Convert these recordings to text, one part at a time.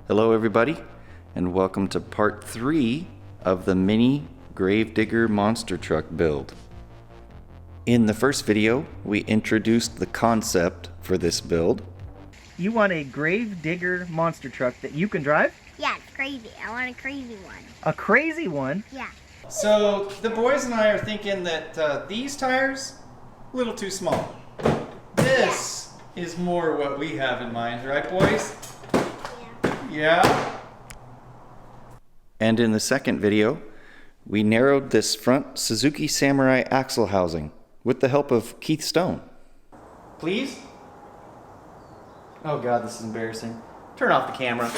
Hello everybody, and welcome to part 3 of the mini Gravedigger monster truck build. In the first video, we introduced the concept for this build. You want a Gravedigger monster truck that you can drive? Yeah, it's crazy. I want a crazy one. A crazy one? Yeah. So the boys and I are thinking that these tires, a little too small. This is more what we have in mind, right boys? Yeah. And in the second video, we narrowed this front Suzuki Samurai axle housing with the help of Keith Stone. Please? Oh God, this is embarrassing. Turn off the camera.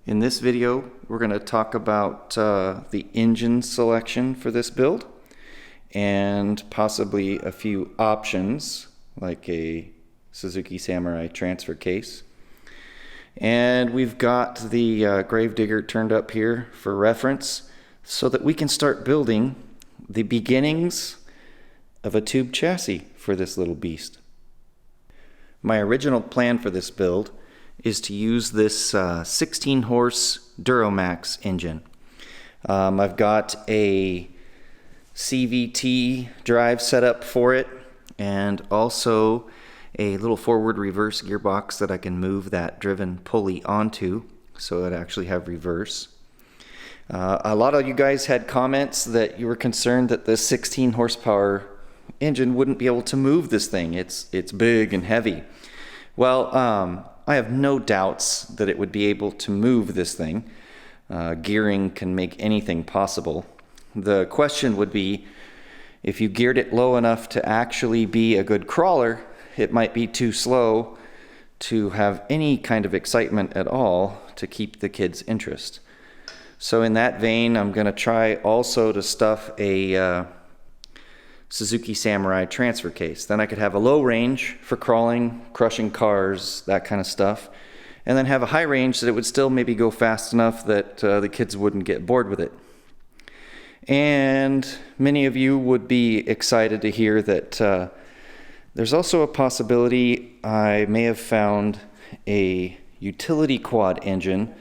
In this video, we're going to talk about the engine selection for this build and possibly a few options like a Suzuki Samurai transfer case. And we've got the Gravedigger turned up here for reference so that we can start building the beginnings of a tube chassis for this little beast. My original plan for this build is to use this 16 horse Duromax engine. I've got a CVT drive set up for it and also a little forward reverse gearbox that I can move that driven pulley onto so it actually have reverse. A lot of you guys had comments that you were concerned that the 16 horsepower engine wouldn't be able to move this thing. It's big and heavy. Well, I have no doubts that it would be able to move this thing. Gearing can make anything possible. The question would be, if you geared it low enough to actually be a good crawler, it might be too slow to have any kind of excitement at all to keep the kids' interest. So in that vein, I'm going to try also to stuff a Suzuki Samurai transfer case. Then I could have a low range for crawling, crushing cars, that kind of stuff. And then have a high range that it would still maybe go fast enough that the kids wouldn't get bored with it. And many of you would be excited to hear that there's also a possibility I may have found a utility quad engine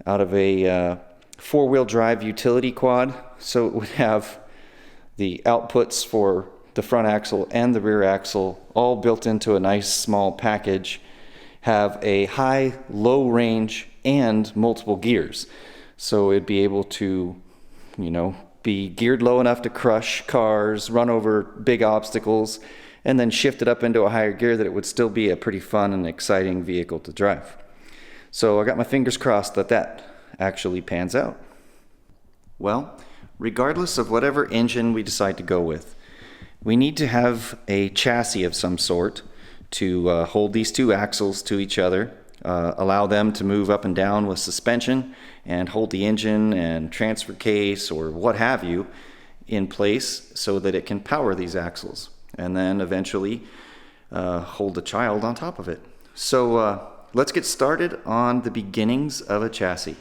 out of a four-wheel drive utility quad. So it would have the outputs for the front axle and the rear axle all built into a nice small package, have a high, low range and multiple gears. So it'd be able to, be geared low enough to crush cars, run over big obstacles, and then shift it up into a higher gear that it would still be a pretty fun and exciting vehicle to drive. So I got my fingers crossed that that actually pans out. Well, regardless of whatever engine we decide to go with, we need to have a chassis of some sort to hold these two axles to each other, allow them to move up and down with suspension, and hold the engine and transfer case or what have you in place so that it can power these axles, and then eventually hold the child on top of it. So let's get started on the beginnings of a chassis.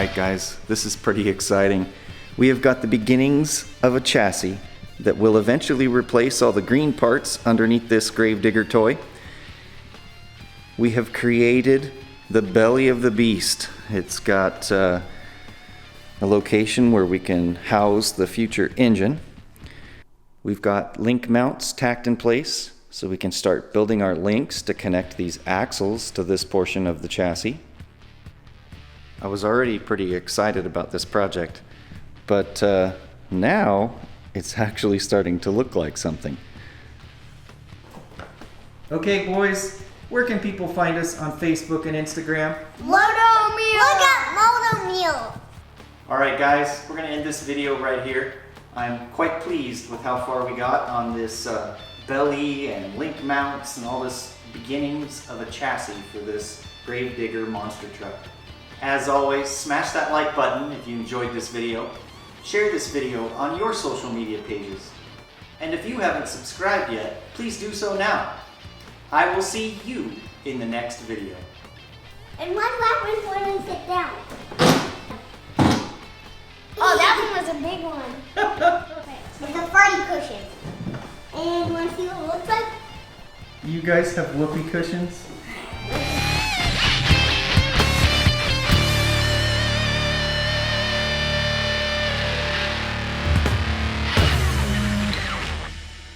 right, guys, this is pretty exciting. We have got the beginnings of a chassis that will eventually replace all the green parts underneath this Gravedigger toy. We have created the belly of the beast. It's got a location where we can house the future engine. We've got link mounts tacked in place so we can start building our links to connect these axles to this portion of the chassis. I was already pretty excited about this project, but now it's actually starting to look like something. Okay, boys, where can people find us on Facebook and Instagram? Moto Meal! Look at Moto Meal! Alright guys, we're going to end this video right here. I'm quite pleased with how far we got on this belly and link mounts and all this beginnings of a chassis for this Gravedigger monster truck. As always, smash that like button if you enjoyed this video. Share this video on your social media pages. And if you haven't subscribed yet, please do so now. I will see you in the next video. And what happens when we sit down? Oh, that one was a big one. It's a party cushion. And you want to see what it looks like? You guys have whoopee cushions?